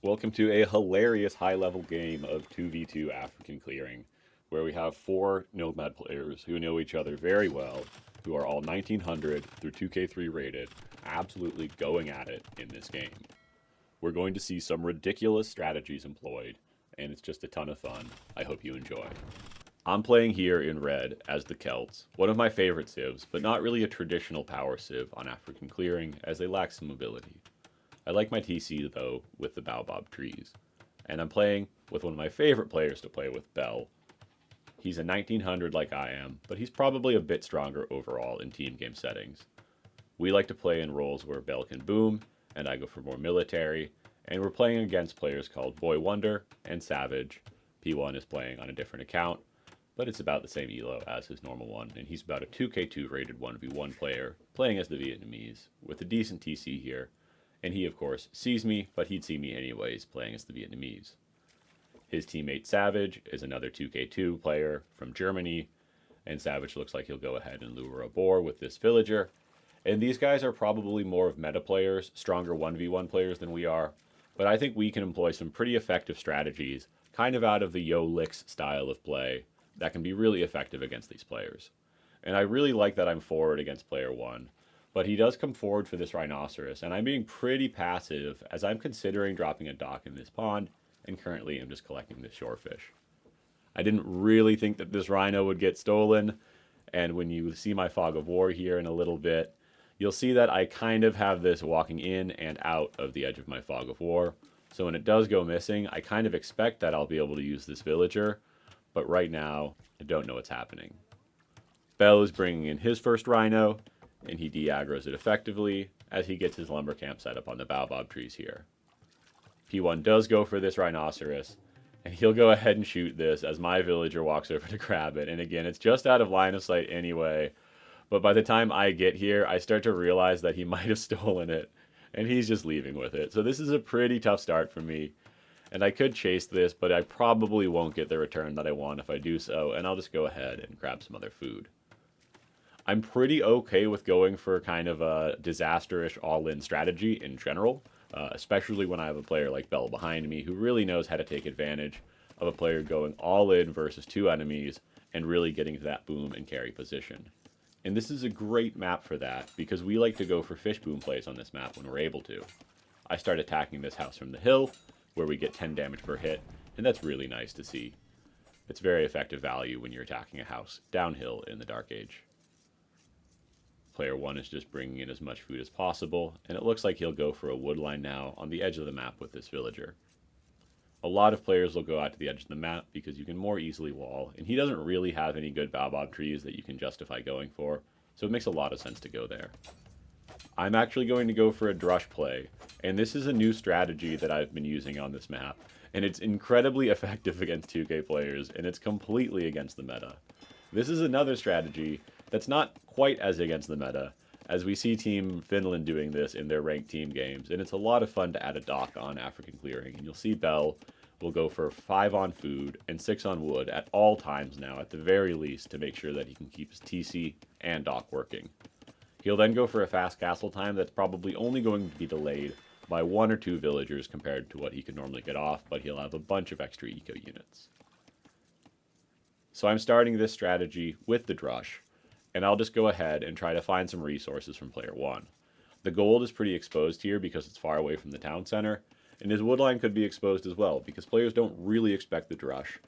Welcome to a hilarious high-level game of 2v2 African clearing, where we have four Nomad players who know each other very well, who are all 1900 through 2K3 rated, absolutely going at it in this game. We're going to see some ridiculous strategies employed, and it's just a ton of fun. I hope you enjoy. I'm playing here in red as the Celts, one of my favorite civs, but not really a traditional power civ on African clearing, as they lack some mobility. I like my TC though with the Baobab trees. And I'm playing with one of my favorite players to play with, Bell. He's a 1900 like I am, but he's probably a bit stronger overall in team game settings. We like to play in roles where Bell can boom, and I go for more military, and we're playing against players called Boy Wonder and Savage. P1 is playing on a different account, but it's about the same elo as his normal one, and he's about a 2K2 rated 1v1 player, playing as the Vietnamese, with a decent TC here. And he, of course, sees me, but he'd see me anyways, playing as the Vietnamese. His teammate Savage is another 2K2 player from Germany, and Savage looks like he'll go ahead and lure a boar with this villager. And these guys are probably more of meta players, stronger 1v1 players than we are, but I think we can employ some pretty effective strategies, kind of out of the Yo Licks style of play, that can be really effective against these players. And I really like that I'm forward against player 1. But he does come forward for this rhinoceros, and I'm being pretty passive as I'm considering dropping a dock in this pond, and currently I'm just collecting the shorefish. I didn't really think that this rhino would get stolen, and when you see my fog of war here in a little bit, you'll see that I kind of have this walking in and out of the edge of my fog of war. So when it does go missing, I kind of expect that I'll be able to use this villager, but right now, I don't know what's happening. Bell is bringing in his first rhino, and he de-aggroes it effectively as he gets his lumber camp set up on the baobab trees here. P1 does go for this rhinoceros, and he'll go ahead and shoot this as my villager walks over to grab it. And again, it's just out of line of sight anyway, but by the time I get here, I start to realize that he might have stolen it, and he's just leaving with it. So this is a pretty tough start for me, and I could chase this, but I probably won't get the return that I want if I do so, and I'll just go ahead and grab some other food. I'm pretty okay with going for kind of a disaster-ish all-in strategy in general, especially when I have a player like Bell behind me who really knows how to take advantage of a player going all in versus two enemies and really getting to that boom and carry position. And this is a great map for that because we like to go for fish boom plays on this map when we're able to. I start attacking this house from the hill where we get 10 damage per hit, and that's really nice to see. It's very effective value when you're attacking a house downhill in the Dark Age. Player 1 is just bringing in as much food as possible, and it looks like he'll go for a wood line now on the edge of the map with this villager. A lot of players will go out to the edge of the map because you can more easily wall, and he doesn't really have any good baobab trees that you can justify going for, so it makes a lot of sense to go there. I'm actually going to go for a Drush play, and this is a new strategy that I've been using on this map, and it's incredibly effective against 2K players, and it's completely against the meta. This is another strategy that's not quite as against the meta, as we see Team Finland doing this in their ranked team games, and it's a lot of fun to add a dock on African clearing, and you'll see Bell will go for 5 on food and 6 on wood at all times now, at the very least, to make sure that he can keep his TC and dock working. He'll then go for a fast castle time that's probably only going to be delayed by 1 or 2 villagers compared to what he could normally get off, but he'll have a bunch of extra eco units. So I'm starting this strategy with the Drush, and I'll just go ahead and try to find some resources from player 1. The gold is pretty exposed here because it's far away from the town center, and his woodline could be exposed as well because players don't really expect the Drush,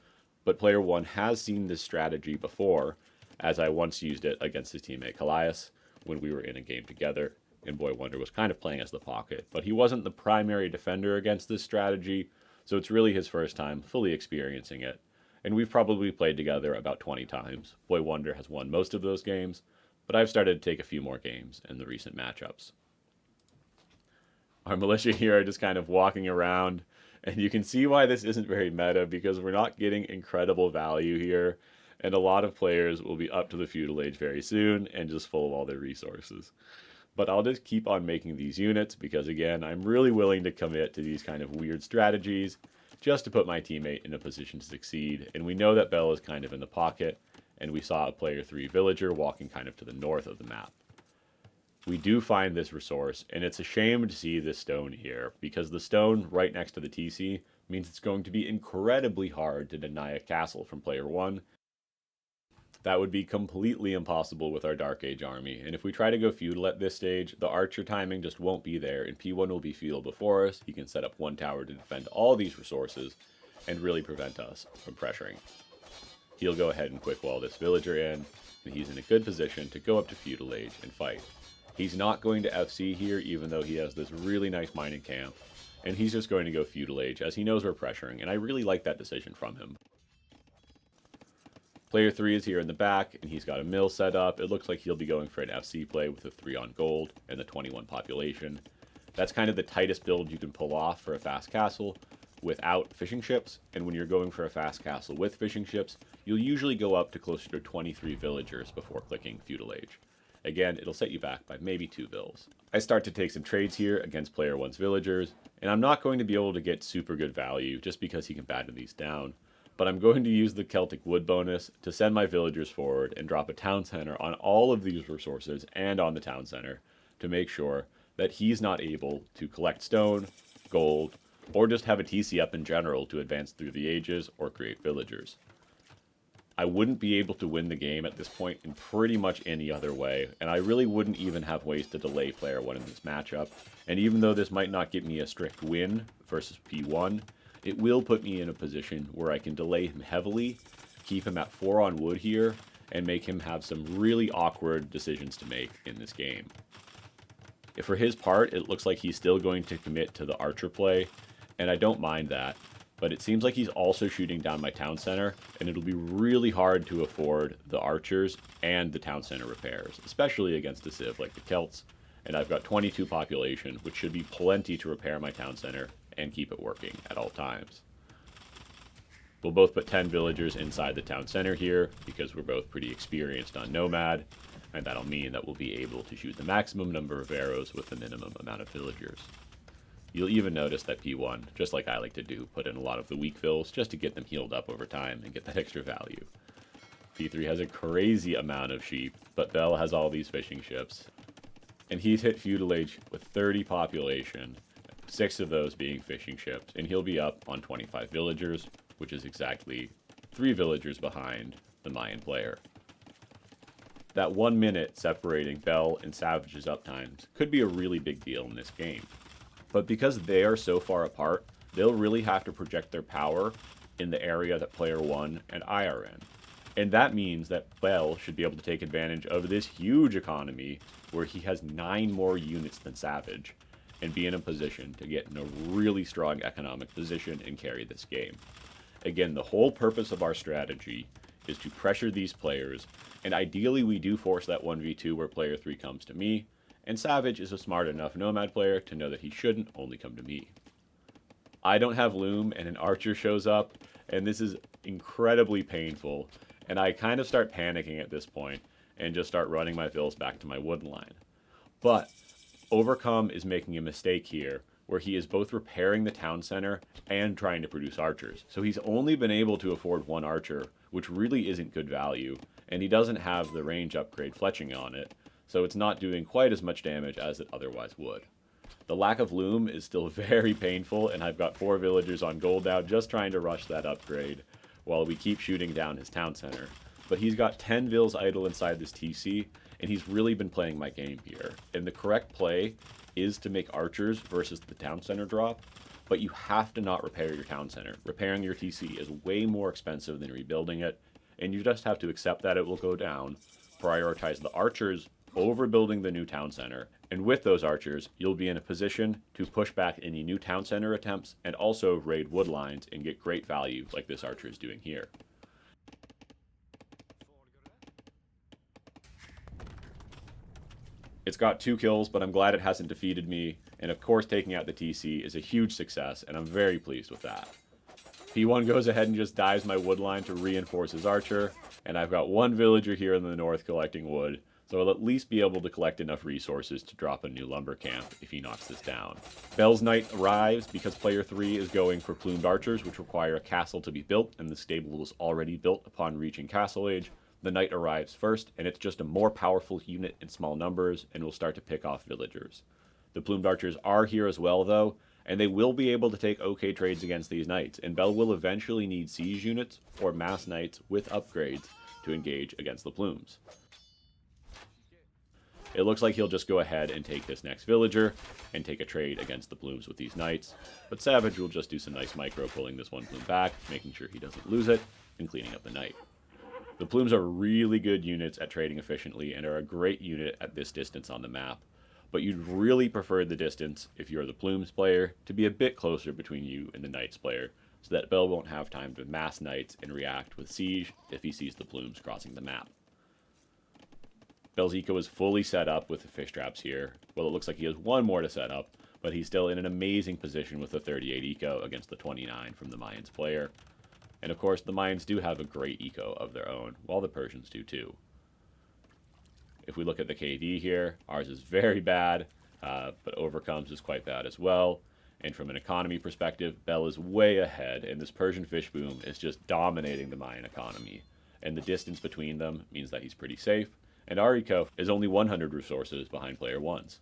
but player 1 has seen this strategy before, as I once used it against his teammate Callias when we were in a game together, and Boy Wonder was kind of playing as the pocket, but he wasn't the primary defender against this strategy, so it's really his first time fully experiencing it. And we've probably played together about 20 times. Boy Wonder has won most of those games, but I've started to take a few more games in the recent matchups. Our militia here are just kind of walking around, and you can see why this isn't very meta, because we're not getting incredible value here, and a lot of players will be up to the feudal age very soon and just full of all their resources. But I'll just keep on making these units because, again, I'm really willing to commit to these kind of weird strategies just to put my teammate in a position to succeed. And we know that Bell is kind of in the pocket, and we saw a player 3 villager walking kind of to the north of the map. we do find this resource, and it's a shame to see this stone here, because the stone right next to the TC means it's going to be incredibly hard to deny a castle from player 1. That would be completely impossible with our Dark Age army, and if we try to go feudal at this stage, the archer timing just won't be there, and P1 will be feudal before us. He can set up one tower to defend all these resources, and really prevent us from pressuring. He'll go ahead and quick wall this villager in, and he's in a good position to go up to feudal age and fight. He's not going to FC here, even though he has this really nice mining camp, and he's just going to go feudal age, as he knows we're pressuring, and I really like that decision from him. Player 3 is here in the back, and he's got a mill set up. It looks like he'll be going for an FC play with a 3 on gold and the 21 population. That's kind of the tightest build you can pull off for a fast castle without fishing ships, and when you're going for a fast castle with fishing ships, you'll usually go up to closer to 23 villagers before clicking feudal age. Again, it'll set you back by maybe 2 vills. I start to take some trades here against player 1's villagers, and I'm not going to be able to get super good value just because he can batten these down, but I'm going to use the Celtic Wood bonus to send my villagers forward and drop a town center on all of these resources and on the town center to make sure that he's not able to collect stone, gold, or just have a TC up in general to advance through the ages or create villagers. I wouldn't be able to win the game at this point in pretty much any other way, and I really wouldn't even have ways to delay player 1 in this matchup, and even though this might not get me a strict win versus P1, it will put me in a position where I can delay him heavily, keep him at 4 on wood here, and make him have some really awkward decisions to make in this game. If for his part, it looks like he's still going to commit to the archer play, and I don't mind that, but it seems like he's also shooting down my town center, and it'll be really hard to afford the archers and the town center repairs, especially against a civ like the Celts, and I've got 22 population, which should be plenty to repair my town center and keep it working at all times. We'll both put 10 villagers inside the town center here, because we're both pretty experienced on Nomad, and that'll mean that we'll be able to shoot the maximum number of arrows with the minimum amount of villagers. You'll even notice that P1, just like I like to do, put in a lot of the weak fills just to get them healed up over time and get that extra value. P3 has a crazy amount of sheep, but Bell has all these fishing ships. And he's hit feudal age with 30 population, 6 of those being fishing ships, and he'll be up on 25 villagers, which is exactly 3 villagers behind the Mayan player. That 1 minute separating Bell and Savage's uptimes could be a really big deal in this game. But because they are so far apart, they'll really have to project their power in the area that player 1 and I are in. And that means that Bell should be able to take advantage of this huge economy where he has 9 more units than Savage and be in a position to get in a really strong economic position and carry this game. Again, the whole purpose of our strategy is to pressure these players, and ideally we do force that 1v2 where player 3 comes to me, and Savage is a smart enough Nomad player to know that he shouldn't only come to me. I don't have Loom, and an archer shows up, and this is incredibly painful, and I kind of start panicking at this point, and just start running my fills back to my wood line. But Overcome is making a mistake here, where he is both repairing the town center and trying to produce archers. So he's only been able to afford 1 archer, which really isn't good value, and he doesn't have the range upgrade fletching on it, so it's not doing quite as much damage as it otherwise would. The lack of loom is still very painful, and I've got 4 villagers on gold now just trying to rush that upgrade while we keep shooting down his town center. But he's got 10 vills idle inside this TC, and he's really been playing my game here. And the correct play is to make archers versus the town center drop, but you have to not repair your town center. Repairing your TC is way more expensive than rebuilding it, and you just have to accept that it will go down, prioritize the archers over building the new town center, and with those archers, you'll be in a position to push back any new town center attempts and also raid wood lines and get great value like this archer is doing here. It's got 2 kills, but I'm glad it hasn't defeated me, and of course taking out the TC is a huge success, and I'm very pleased with that. P1 goes ahead and just dives my wood line to reinforce his archer, and I've got 1 villager here in the north collecting wood, so I'll at least be able to collect enough resources to drop a new lumber camp if he knocks this down. Bell's Knight arrives because player 3 is going for plumed archers, which require a castle to be built, and the stable is already built upon reaching castle age. The knight arrives first, and it's just a more powerful unit in small numbers and will start to pick off villagers. The plumed archers are here as well, though, and they will be able to take okay trades against these knights, and Bell will eventually need siege units or mass knights with upgrades to engage against the plumes. It looks like he'll just go ahead and take this next villager and take a trade against the plumes with these knights, but Savage will just do some nice micro, pulling this one plume back, making sure he doesn't lose it, and cleaning up the knight. The plumes are really good units at trading efficiently and are a great unit at this distance on the map, but you'd really prefer the distance, if you're the plumes player, to be a bit closer between you and the knights player, so that Bell won't have time to mass knights and react with siege if he sees the plumes crossing the map. Bell's eco is fully set up with the fish traps here. Well, it looks like he has one more to set up, but he's still in an amazing position with the 38 eco against the 29 from the Mayans player. And of course, the Mayans do have a great eco of their own, while the Persians do too. If we look at the KD here, ours is very bad, but Overcomes is quite bad as well. And from an economy perspective, Bell is way ahead, and this Persian fish boom is just dominating the Mayan economy. And the distance between them means that he's pretty safe, and our eco is only 100 resources behind player 1's.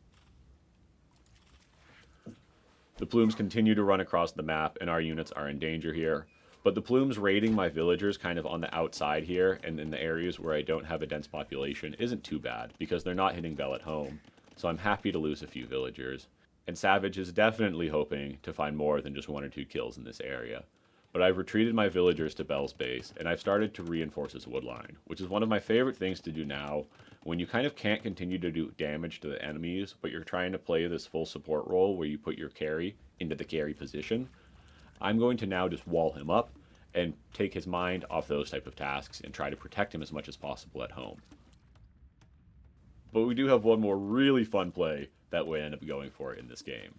The plumes continue to run across the map, and our units are in danger here. But the plumes raiding my villagers kind of on the outside here and in the areas where I don't have a dense population isn't too bad, because they're not hitting Bell at home, so I'm happy to lose a few villagers. And Savage is definitely hoping to find more than just 1 or 2 kills in this area. But I've retreated my villagers to Bell's base, and I've started to reinforce his wood line, which is one of my favorite things to do now, when you kind of can't continue to do damage to the enemies, but you're trying to play this full support role where you put your carry into the carry position. I'm going to now just wall him up and take his mind off those type of tasks and try to protect him as much as possible at home. But we do have one more really fun play that we end up going for in this game.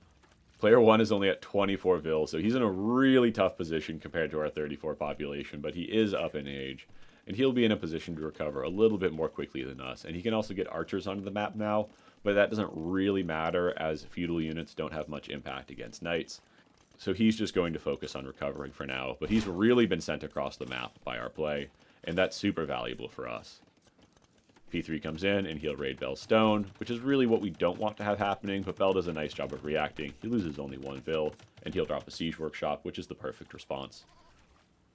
Player 1 is only at 24 vil, so he's in a really tough position compared to our 34 population, but he is up in age, and he'll be in a position to recover a little bit more quickly than us. And he can also get archers onto the map now, but that doesn't really matter as feudal units don't have much impact against knights. So he's just going to focus on recovering for now, but he's really been sent across the map by our play, and that's super valuable for us. P3 comes in, and he'll raid Bell's stone, which is really what we don't want to have happening, but Bell does a nice job of reacting. He loses only 1 vil, and he'll drop a siege workshop, which is the perfect response.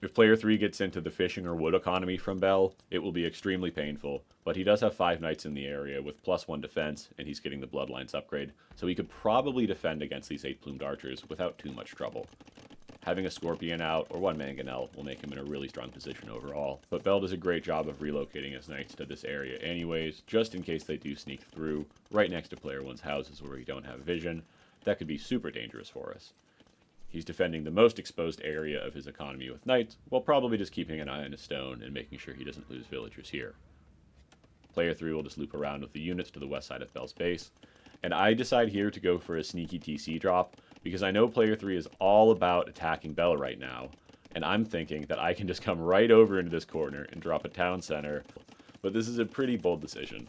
If player 3 gets into the fishing or wood economy from Bell, it will be extremely painful, but he does have 5 knights in the area with +1 defense, and he's getting the bloodlines upgrade, so he could probably defend against these 8 plumed archers without too much trouble. Having a scorpion out or 1 mangonel will make him in a really strong position overall, but Bell does a great job of relocating his knights to this area anyways, just in case they do sneak through, right next to player 1's houses where we don't have vision. That could be super dangerous for us. He's defending the most exposed area of his economy with knights, while probably just keeping an eye on his stone and making sure he doesn't lose villagers here. Player 3 will just loop around with the units to the west side of Bell's base, and I decide here to go for a sneaky TC drop, because I know player 3 is all about attacking Bell right now, and I'm thinking that I can just come right over into this corner and drop a town center, but this is a pretty bold decision.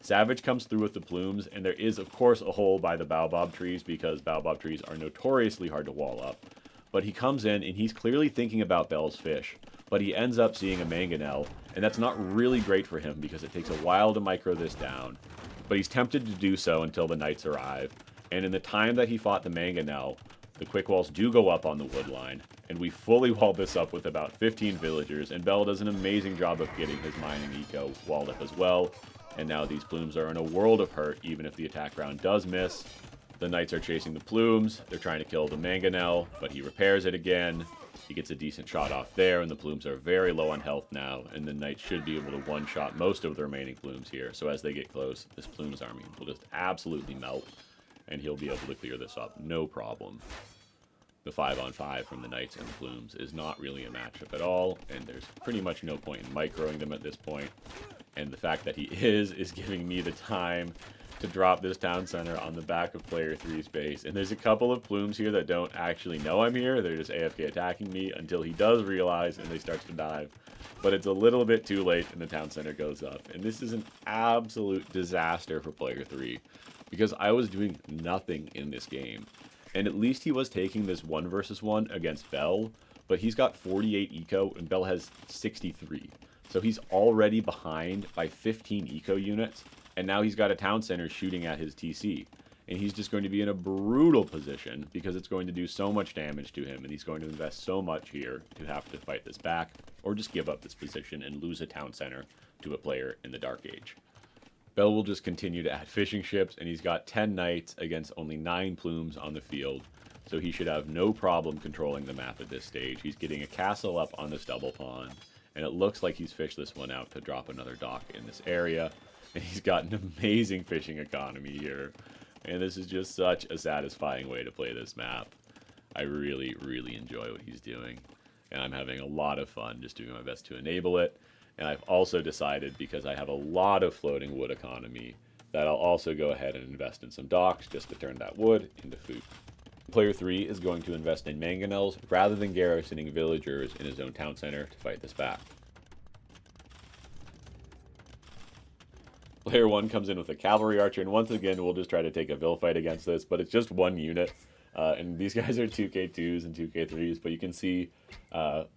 Savage comes through with the plumes, and there is of course a hole by the baobab trees because baobab trees are notoriously hard to wall up. But he comes in and he's clearly thinking about Bell's fish, but he ends up seeing a mangonel, and that's not really great for him because it takes a while to micro this down. But he's tempted to do so until the knights arrive, and in the time that he fought the mangonel, the quick walls do go up on the wood line, and we fully wall this up with about 15 villagers, and Bell does an amazing job of getting his mining eco walled up as well. And now these plumes are in a world of hurt, even if the attack round does miss. The knights are chasing the plumes. They're trying to kill the mangonel, but he repairs it again. He gets a decent shot off there, and the plumes are very low on health now, and the knights should be able to one-shot most of the remaining plumes here. So as they get close, this plumes army will just absolutely melt, and he'll be able to clear this up, no problem. The 5-on-5 from the knights and the plumes is not really a matchup at all, and there's pretty much no point in microing them at this point. And the fact that he is giving me the time to drop this town center on the back of player 3's base. And there's a couple of plumes here that don't actually know I'm here. They're just AFK attacking me until he does realize and they start to dive. But it's a little bit too late and the town center goes up. And this is an absolute disaster for player 3 because I was doing nothing in this game. And at least he was taking this 1 versus 1 against Bell, but he's got 48 eco and Bell has 63. So he's already behind by 15 eco units, and now he's got a town center shooting at his TC. And he's just going to be in a brutal position because it's going to do so much damage to him, and he's going to invest so much here to have to fight this back, or just give up this position and lose a town center to a player in the Dark Age. Bell will just continue to add fishing ships, and he's got 10 knights against only 9 plumes on the field, so he should have no problem controlling the map at this stage. He's getting a castle up on this double pond, and it looks like he's fished this one out to drop another dock in this area, and he's got an amazing fishing economy here. And this is just such a satisfying way to play this map. I really, really enjoy what he's doing. And I'm having a lot of fun just doing my best to enable it. And I've also decided, because I have a lot of floating wood economy, that I'll also go ahead and invest in some docks just to turn that wood into food. Player 3 is going to invest in mangonels rather than garrisoning villagers in his own town center to fight this back. Player 1 comes in with a cavalry archer, and once again we'll just try to take a Vil fight against this, but it's just one unit. And these guys are 2k2s and 2k3s, but you can see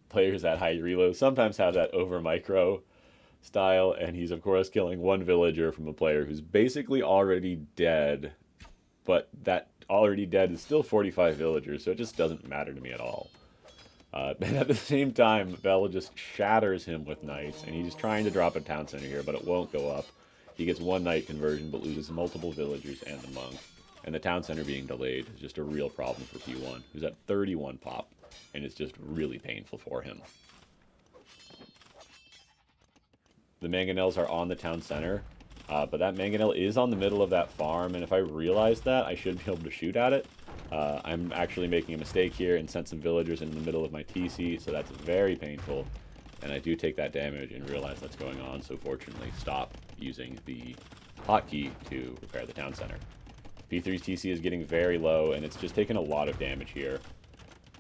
players at high reload sometimes have that over micro style, and he's of course killing one villager from a player who's basically already dead, but that already dead is still 45 villagers, so it just doesn't matter to me at all. And at the same time, Bell just shatters him with knights, and he's trying to drop a town center here, but it won't go up. He gets one knight conversion, but loses multiple villagers and the monk. And the town center being delayed is just a real problem for P1, who's at 31 pop, and it's just really painful for him. The mangonels are on the town center, but that mangonel is on the middle of that farm, and if I realize that, I should be able to shoot at it. I'm actually making a mistake here and sent some villagers in the middle of my TC, so that's very painful. And I do take that damage and realize that's going on, so fortunately stop using the hotkey to repair the town center. P3's TC is getting very low, and it's just taken a lot of damage here.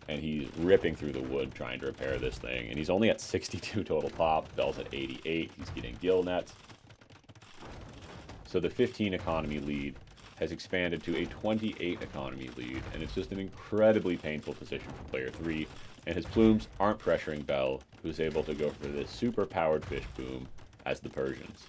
And he's ripping through the wood trying to repair this thing. And he's only at 62 total pop. Bell's at 88. He's getting gill nets. So the 15 economy lead has expanded to a 28 economy lead, and it's just an incredibly painful position for player 3. And his plumes aren't pressuring Bell, who's able to go for this super powered fish boom as the Persians.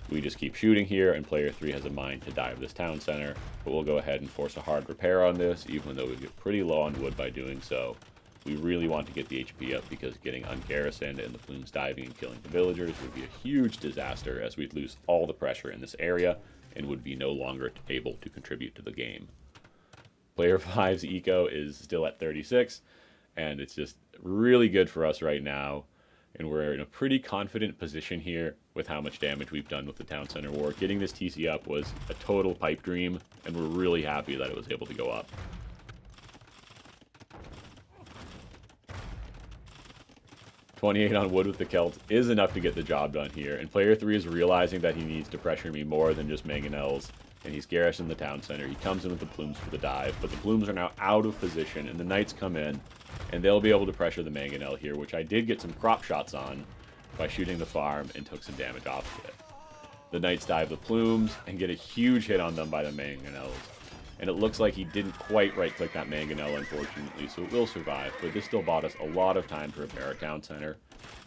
We just keep shooting here, and player 3 has a mind to dive this town center, but we'll go ahead and force a hard repair on this, even though we get pretty low on wood by doing so. We really want to get the HP up, because getting ungarrisoned and the plumes diving and killing the villagers would be a huge disaster, as we'd lose all the pressure in this area and would be no longer able to contribute to the game. Player 5's eco is still at 36, and it's just really good for us right now. And we're in a pretty confident position here with how much damage we've done with the town center war. Getting this TC up was a total pipe dream, and we're really happy that it was able to go up. "28 on wood with the Celts is enough to get the job done here, and player 3 is realizing that he needs to pressure me more than just mangonels, and he's garrisoned the town center. He comes in with the plumes for the dive, but the plumes are now out of position, and the knights come in, and they'll be able to pressure the mangonel here, which I did get some crop shots on by shooting the farm and took some damage off of it. The knights dive the plumes and get a huge hit on them by the mangonels. And it looks like he didn't quite right-click that mangonel, unfortunately, so it will survive. But this still bought us a lot of time to repair our town center.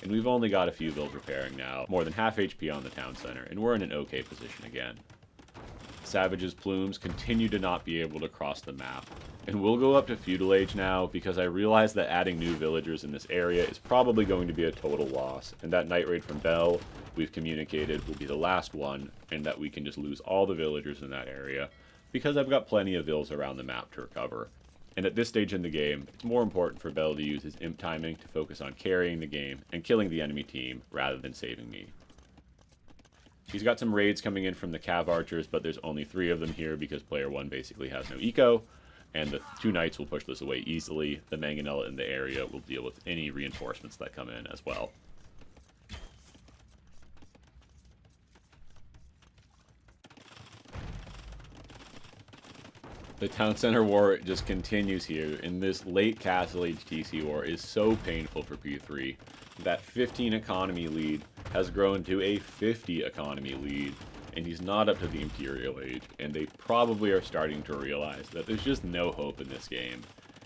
And we've only got a few builds repairing now, more than half HP on the town center, and we're in an okay position again. Savage's plumes continue to not be able to cross the map. And we'll go up to Feudal Age now, because I realize that adding new villagers in this area is probably going to be a total loss. And that Night Raid from Bell, we've communicated, will be the last one, and that we can just lose all the villagers in that area, because I've got plenty of vills around the map to recover. And at this stage in the game, it's more important for Bell to use his imp timing to focus on carrying the game and killing the enemy team rather than saving me. He's got some raids coming in from the Cav Archers, but there's only 3 of them here because player 1 basically has no eco, and the 2 knights will push this away easily. The mangonel in the area will deal with any reinforcements that come in as well. The town center war just continues here, and this late Castle Age TC war is so painful for P3. That 15 economy lead has grown to a 50 economy lead, and he's not up to the Imperial Age, and they probably are starting to realize that there's just no hope in this game.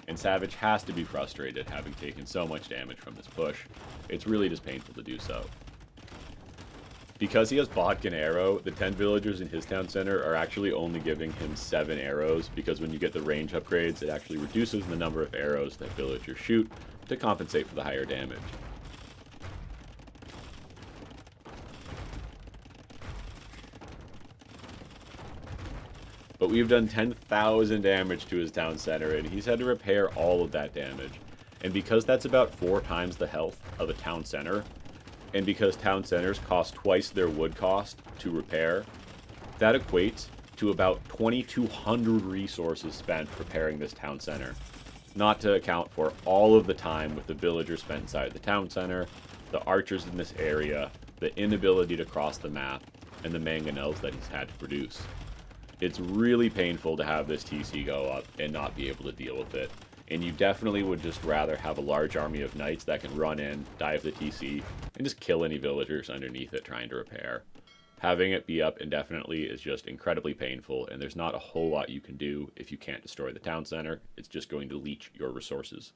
And Savage has to be frustrated having taken so much damage from this push. It's really just painful to do so. Because he has Bodkin Arrow, the 10 villagers in his town center are actually only giving him 7 arrows, because when you get the range upgrades, it actually reduces the number of arrows that villagers shoot to compensate for the higher damage. But we've done 10,000 damage to his town center, and he's had to repair all of that damage. And because that's about 4 times the health of a town center, and because town centers cost twice their wood cost to repair, that equates to about 2,200 resources spent repairing this town center. Not to account for all of the time with the villagers spent inside the town center, the archers in this area, the inability to cross the map, and the mangonels that he's had to produce. It's really painful to have this TC go up and not be able to deal with it. And you definitely would just rather have a large army of knights that can run in, dive the TC, and just kill any villagers underneath it trying to repair. Having it be up indefinitely is just incredibly painful, and there's not a whole lot you can do if you can't destroy the town center. It's just going to leech your resources.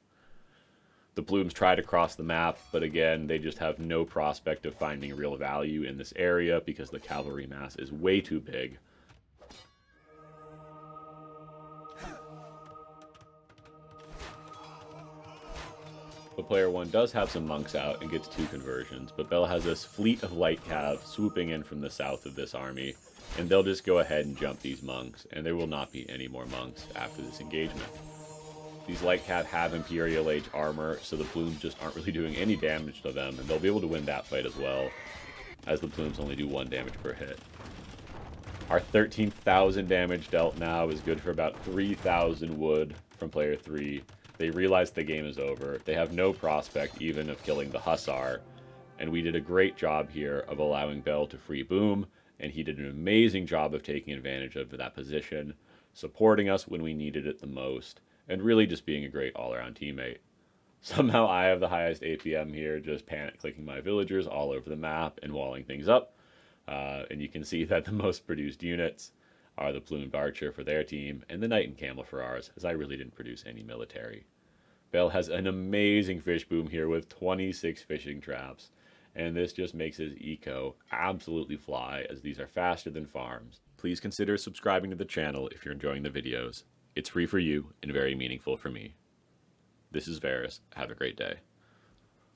The Plumes try to cross the map, but again, they just have no prospect of finding real value in this area because the cavalry mass is way too big. But player 1 does have some monks out and gets 2 conversions, but Bell has this fleet of light cav swooping in from the south of this army, and they'll just go ahead and jump these monks, and there will not be any more monks after this engagement. These light cav have Imperial Age armor, so the Plumes just aren't really doing any damage to them, and they'll be able to win that fight as well, as the Plumes only do 1 damage per hit. Our 13,000 damage dealt now is good for about 3,000 wood from player 3. They realize the game is over. They have no prospect even of killing the Hussar. And we did a great job here of allowing Bell to free boom, and he did an amazing job of taking advantage of that position, supporting us when we needed it the most, and really just being a great all-around teammate. Somehow I have the highest APM here, just panic-clicking my villagers all over the map and walling things up. And you can see that the most produced units are the Plumed Archer for their team, and the Knight and Camel for ours, as I really didn't produce any military. Bell has an amazing fish boom here with 26 fishing traps, and this just makes his eco absolutely fly, as these are faster than farms. Please consider subscribing to the channel if you're enjoying the videos. It's free for you and very meaningful for me. This is Varus. Have a great day.